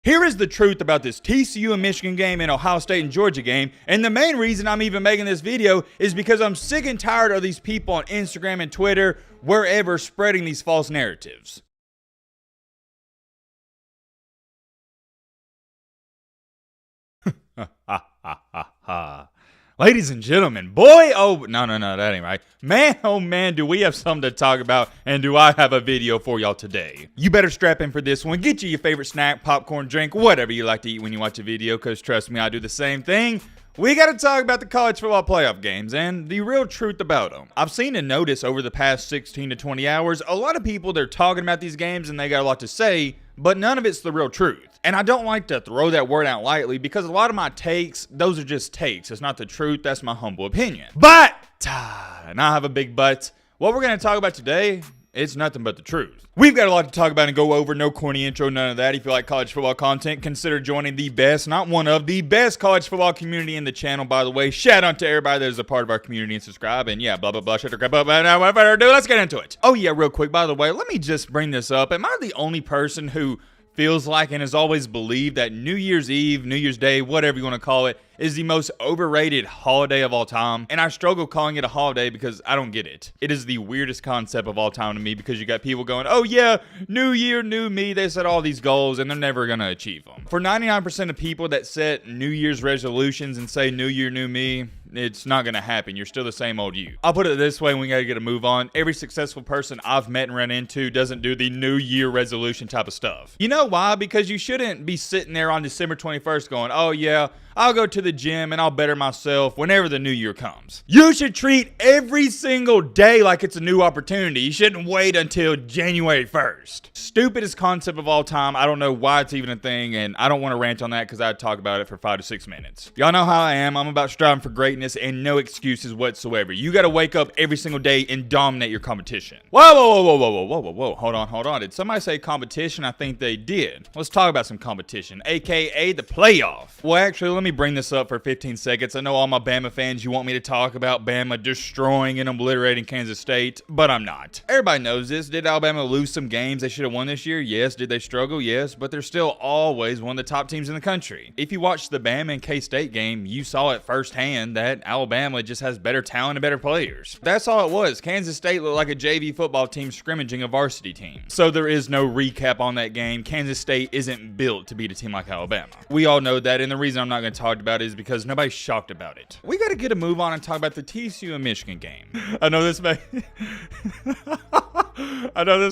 Here is the truth about this TCU and Michigan game and Ohio State and Georgia game, and the main reason I'm even making this video is because I'm sick and tired of these people on Instagram and Twitter, wherever, spreading these false narratives. Ladies and gentlemen, no, that ain't right. Man, oh man, do we have something to talk about, and do I have a video for y'all today. You better strap in for this one. Get you your favorite snack, popcorn, drink, whatever you like to eat when you watch a video, because trust me, I do the same thing. We got to talk about the college football playoff games and the real truth about them. I've seen and noticed over the past 16 to 20 hours, a lot of people, they're talking about these games and they got a lot to say, but none of it's the real truth. And I don't like to throw that word out lightly because a lot of my takes, those are just takes. It's not the truth. That's my humble opinion. But, and I have a big but, what we're going to talk about today, it's nothing but the truth. We've got a lot to talk about and go over. No corny intro, none of that. If you like college football content, consider joining the best, not one of, the best college football community in the channel, by the way. Shout out to everybody that is a part of our community and subscribe. And yeah, blah, blah, blah, shut your crap up. And now, without further ado, let's get into it. Oh yeah, real quick, by the way, let me just bring this up. Am I the only person who feels like and has always believed that New Year's Eve, New Year's Day, whatever you want to call it, is the most overrated holiday of all time? And I struggle calling it a holiday because I don't get it. It is the weirdest concept of all time to me because you got people going, oh yeah, new year, new me. They set all these goals and they're never going to achieve them. For 99% of people that set New Year's resolutions and say new year, new me, it's not going to happen. You're still the same old you. I'll put it this way, and we got to get a move on. Every successful person I've met and run into doesn't do the new year resolution type of stuff. You know why? Because you shouldn't be sitting there on December 21st going, oh yeah, I'll go to the gym and I'll better myself whenever the new year comes. You should treat every single day like it's a new opportunity. You shouldn't wait until January 1st. Stupidest concept of all time. I don't know why it's even a thing, and I don't want to rant on that because I'd talk about it for 5 to 6 minutes. Y'all know how I am. I'm about striving for greatness and no excuses whatsoever. You got to wake up every single day and dominate your competition. Whoa. Hold on. Did somebody say competition? I think they did. Let's talk about some competition, aka the playoff. Well, actually, let me bring this up for 15 seconds. I know all my Bama fans, you want me to talk about Bama destroying and obliterating Kansas State, but I'm not. Everybody knows this. Did Alabama lose some games they should have won this year? Yes. Did they struggle? Yes. But they're still always one of the top teams in the country. If you watched the Bama and K-State game, you saw it firsthand that Alabama just has better talent and better players. That's all it was. Kansas State looked like a JV football team scrimmaging a varsity team. So there is no recap on that game. Kansas State isn't built to beat a team like Alabama. We all know that, and the reason I'm not going to talk about it is because nobody's shocked about it. We got to get a move on and talk about the TCU and Michigan game. I know this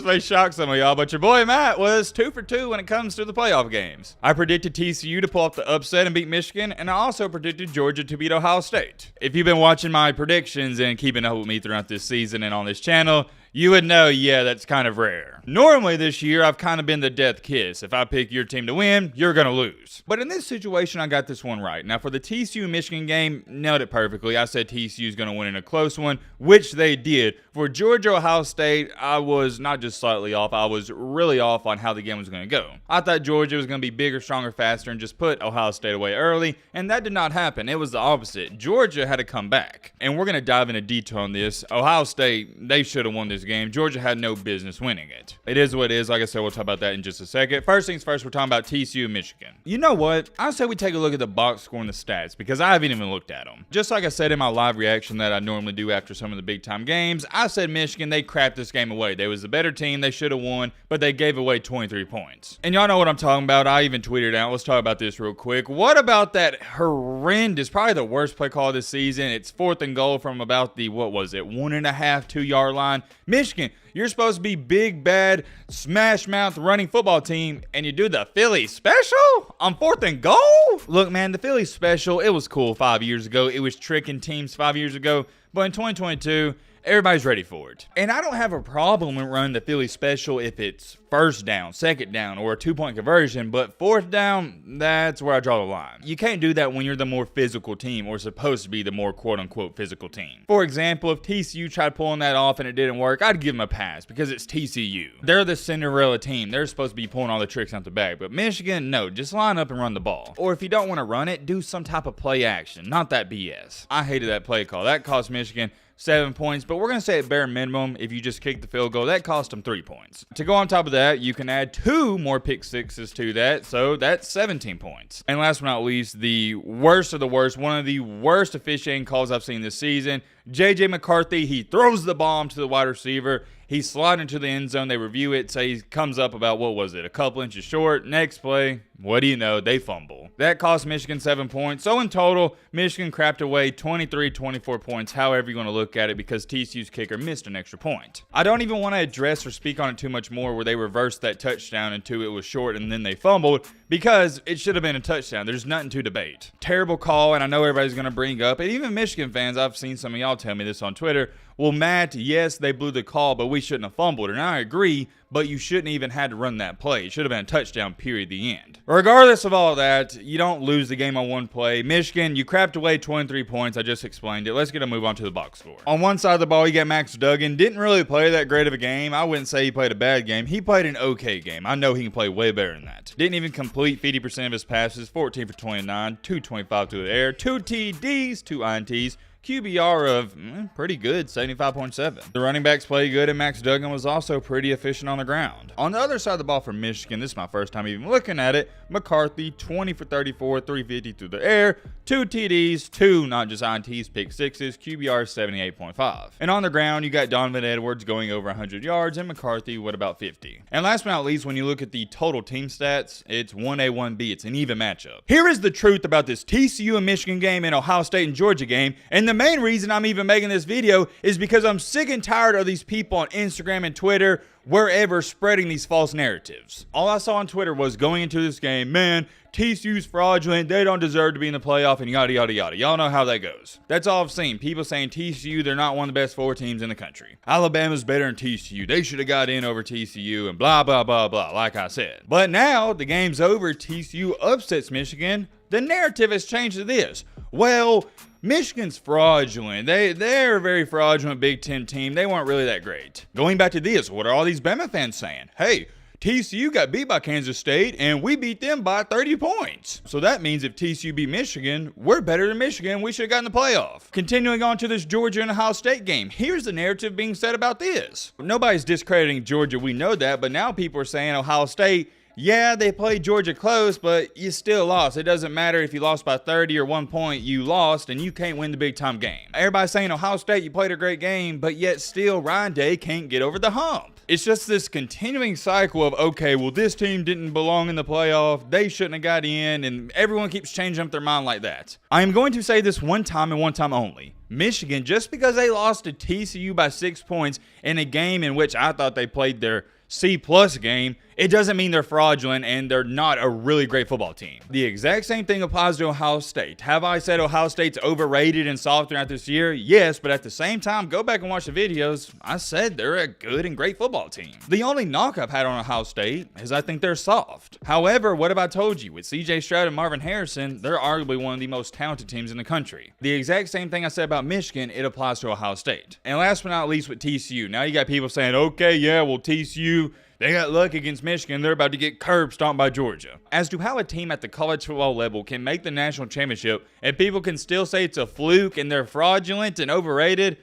may shock some of y'all, but your boy Matt was 2 for 2 when it comes to the playoff games. I predicted TCU to pull off the upset and beat Michigan, and I also predicted Georgia to beat Ohio State. If you've been watching my predictions and keeping up with me throughout this season and on this channel, you would know, yeah, that's kind of rare. Normally this year, I've kind of been the death kiss. If I pick your team to win, you're going to lose. But in this situation, I got this one right. Now, for the TCU-Michigan game, nailed it perfectly. I said TCU is going to win in a close one, which they did. For Georgia-Ohio State, I was not just slightly off. I was really off on how the game was going to go. I thought Georgia was going to be bigger, stronger, faster, and just put Ohio State away early, and that did not happen. It was the opposite. Georgia had to come back. And we're going to dive into detail on this. Ohio State, they should have won this game. Georgia had no business winning it. It is what it is. Like I said, we'll talk about that in just a second. First things first, we're talking about TCU Michigan. You know what? I say we take a look at the box score and the stats because I haven't even looked at them. Just like I said in my live reaction that I normally do after some of the big time games, I said Michigan, they crapped this game away. They was the better team. They should have won, but they gave away 23 points. And y'all know what I'm talking about. I even tweeted out. Let's talk about this real quick. What about that horrendous, probably the worst play call this season? It's 4th and goal from about the, 1.5, 2 yard line. Michigan, you're supposed to be big, bad, smash mouth running football team, and you do the Philly special on 4th and goal? Look, man, the Philly special, it was cool 5 years ago. It was tricking teams 5 years ago. But in 2022, everybody's ready for it. And I don't have a problem with running the Philly special if it's first down, second down, or a 2-point conversion, but 4th down, that's where I draw the line. You can't do that when you're the more physical team, or supposed to be the more quote-unquote physical team. For example, if TCU tried pulling that off and it didn't work, I'd give them a pass because it's TCU. They're the Cinderella team. They're supposed to be pulling all the tricks out the bag, but Michigan, no, just line up and run the ball. Or if you don't want to run it, do some type of play action, not that BS. I hated that play call. That cost Michigan 7 points, but we're going to say at bare minimum, if you just kick the field goal, that cost them 3 points. To go on top of that, you can add 2 more pick sixes to that, so that's 17 points. And last but not least, the worst of the worst, one of the worst officiating calls I've seen this season, J.J. McCarthy, he throws the bomb to the wide receiver. He's sliding into the end zone. They review it, say he comes up about, what was it, a couple inches short. Next play, what do you know, they fumble. That cost Michigan 7 points. So in total, Michigan crapped away 23, 24 points, however you want to look at it, because TCU's kicker missed an extra point. I don't even want to address or speak on it too much more where they reversed that touchdown into it was short and then they fumbled, because it should have been a touchdown. There's nothing to debate. Terrible call, and I know everybody's going to bring up, and even Michigan fans, I've seen some of y'all tell me this on Twitter, well, Matt, yes, they blew the call, but we shouldn't have fumbled. And I agree, but you shouldn't even had to run that play. It should have been a touchdown, period, the end. Regardless of all that, you don't lose the game on one play. Michigan, you crapped away 23 points. I just explained it. Let's get a move on to the box score. On one side of the ball, you got Max Duggan. Didn't really play that great of a game. I wouldn't say he played a bad game. He played an okay game. I know he can play way better than that. Didn't even complete 50% of his passes, 14 for 29, 225 through the air, 2 TDs, 2 INTs. QBR of pretty good, 75.7. The running backs played good, and Max Duggan was also pretty efficient on the ground. On the other side of the ball for Michigan, this is my first time even looking at it, McCarthy, 20 for 34, 350 through the air, 2 TDs, 2 not just INTs, pick sixes, QBR 78.5. And on the ground, you got Donovan Edwards going over 100 yards, and McCarthy, what about 50? And last but not least, when you look at the total team stats, it's 1A, 1B. It's an even matchup. Here is the truth about this TCU and Michigan game and Ohio State and Georgia game, and the main reason I'm even making this video is because I'm sick and tired of these people on Instagram and Twitter, wherever, spreading these false narratives. All I saw on Twitter was going into this game, man, TCU's fraudulent, they don't deserve to be in the playoff, and yada, yada, yada. Y'all know how that goes. That's all I've seen. People saying TCU, they're not one of the best 4 teams in the country. Alabama's better than TCU. They should have got in over TCU, and blah, blah, blah, blah, like I said. But now, the game's over, TCU upsets Michigan. The narrative has changed to this. Well, Michigan's fraudulent. They're a very fraudulent Big Ten team. They weren't really that great. Going back to this, what are all these Bama fans saying? Hey, TCU got beat by Kansas State, and we beat them by 30 points. So that means if TCU beat Michigan, we're better than Michigan. We should have gotten the playoff. Continuing on to this Georgia and Ohio State game, here's the narrative being said about this. Nobody's discrediting Georgia, we know that, but now people are saying Ohio State, yeah, they played Georgia close, but you still lost. It doesn't matter if you lost by 30 or 1 point, you lost, and you can't win the big-time game. Everybody's saying Ohio State, you played a great game, but yet still Ryan Day can't get over the hump. It's just this continuing cycle of, okay, well, this team didn't belong in the playoff, they shouldn't have got in, and everyone keeps changing up their mind like that. I am going to say this one time and one time only. Michigan, just because they lost to TCU by 6 points in a game in which I thought they played their C-plus game, it doesn't mean they're fraudulent and they're not a really great football team. The exact same thing applies to Ohio State. Have I said Ohio State's overrated and soft throughout this year? Yes, but at the same time, go back and watch the videos. I said they're a good and great football team. The only knock I've had on Ohio State is I think they're soft. However, what have I told you? With CJ Stroud and Marvin Harrison, they're arguably one of the most talented teams in the country. The exact same thing I said about Michigan, it applies to Ohio State. And last but not least with TCU. Now you got people saying, okay, yeah, well, TCU, they got lucky against Michigan. They're about to get curb stomped by Georgia. As to how a team at the college football level can make the national championship and people can still say it's a fluke and they're fraudulent and overrated,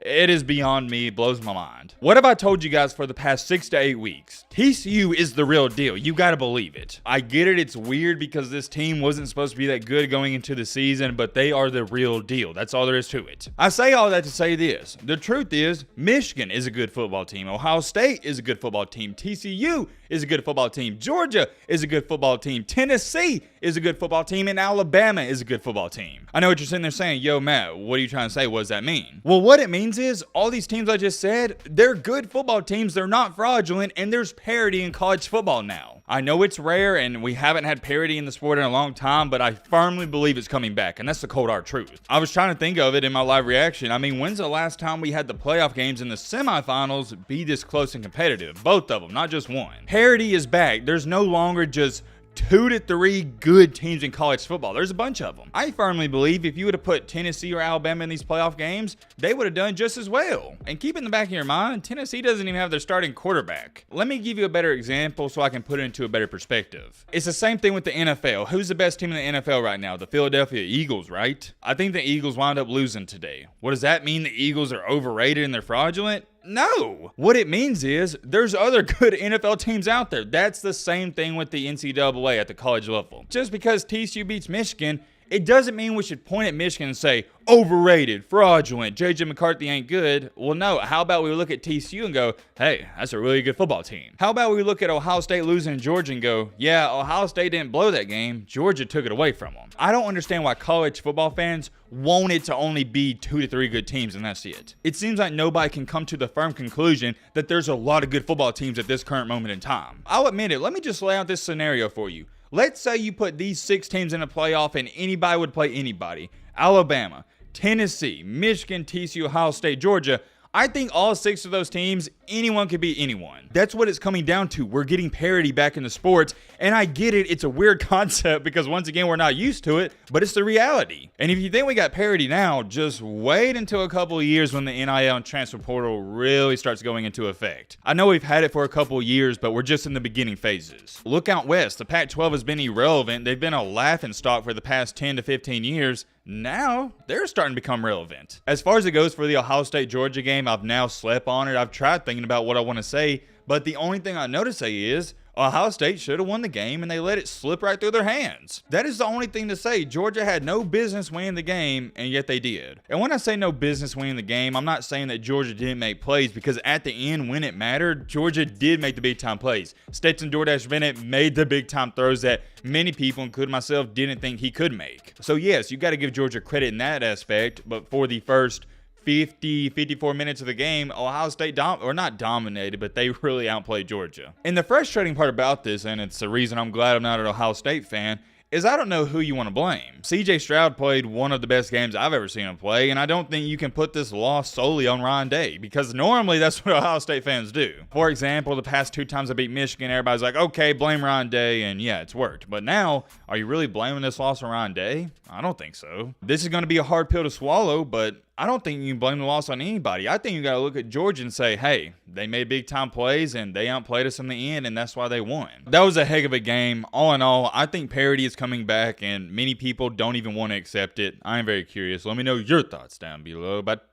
it is beyond me. It blows my mind. What have I told you guys for the past 6 to 8 weeks? TCU is the real deal. You got to believe it. I get it. It's weird because this team wasn't supposed to be that good going into the season, but they are the real deal. That's all there is to it. I say all that to say this. The truth is, Michigan is a good football team. Ohio State is a good football team. TCU is a good football team. Georgia is a good football team. Tennessee is a good football team. And Alabama is a good football team. I know what you're sitting there saying. Yo, Matt, what are you trying to say? What does that mean? Well, what it means is all these teams I just said, they're good football teams. They're not fraudulent. And there's parity in college football now. I know it's rare and we haven't had parity in the sport in a long time, but I firmly believe it's coming back, and that's the cold hard truth. I was trying to think of it in my live reaction. I mean, when's the last time we had the playoff games in the semifinals be this close and competitive? Both of them, not just one. Parity is back. There's no longer just 2 to 3 good teams in college football. There's a bunch of them. I firmly believe if you would have put Tennessee or Alabama in these playoff games, they would have done just as well. And keep in the back of your mind, Tennessee doesn't even have their starting quarterback. Let me give you a better example so I can put it into a better perspective. It's the same thing with the NFL. Who's the best team in the NFL right now? The Philadelphia Eagles, right? I think the Eagles wound up losing today. What does that mean? The Eagles are overrated and they're fraudulent? No. What it means is there's other good NFL teams out there. That's the same thing with the NCAA at the college level. Just because TCU beats Michigan, it doesn't mean we should point at Michigan and say, overrated, fraudulent, J.J. McCarthy ain't good. Well, no. How about we look at TCU and go, hey, that's a really good football team. How about we look at Ohio State losing to Georgia and go, yeah, Ohio State didn't blow that game. Georgia took it away from them. I don't understand why college football fans want it to only be 2 to 3 good teams, and that's it. It seems like nobody can come to the firm conclusion that there's a lot of good football teams at this current moment in time. I'll admit it. Let me just lay out this scenario for you. Let's say you put these 6 teams in a playoff and anybody would play anybody. Alabama, Tennessee, Michigan, TCU, Ohio State, Georgia. I think all 6 of those teams, anyone could beat anyone. That's what it's coming down to. We're getting parity back in the sports, and I get it. It's a weird concept because, once again, we're not used to it, but it's the reality. And if you think we got parity now, just wait until a couple of years when the NIL and transfer portal really starts going into effect. I know we've had it for a couple of years, but we're just in the beginning phases. Look out west. The Pac-12 has been irrelevant. They've been a laughingstock for the past 10 to 15 years. Now, they're starting to become relevant. As far as it goes for the Ohio State-Georgia game, I've now slept on it. I've tried thinking about what I want to say, but the only thing I know to say is Ohio State should have won the game and they let it slip right through their hands. That is the only thing to say. Georgia had no business winning the game, and yet they did. And when I say no business winning the game, I'm not saying that Georgia didn't make plays, because at the end, when it mattered, Georgia did make the big time plays. Stetson DoorDash Bennett made the big time throws that many people, including myself, didn't think he could make. So yes, you got to give Georgia credit in that aspect, but for the first 54 minutes of the game, Ohio State not dominated, but they really outplayed Georgia. And the frustrating part about this, and it's the reason I'm glad I'm not an Ohio State fan, is I don't know who you want to blame. CJ Stroud played one of the best games I've ever seen him play, and I don't think you can put this loss solely on Ryan Day, because normally that's what Ohio State fans do. For example, the past 2 times I beat Michigan, everybody's like, okay, blame Ryan Day, and yeah, it's worked. But now, are you really blaming this loss on Ryan Day? I don't think so. This is going to be a hard pill to swallow, but I don't think you can blame the loss on anybody. I think you got to look at Georgia and say, hey, they made big time plays and they outplayed us in the end, and that's why they won. That was a heck of a game. All in all, I think parity is coming back, and many people don't even want to accept it. I am very curious. Let me know your thoughts down below. But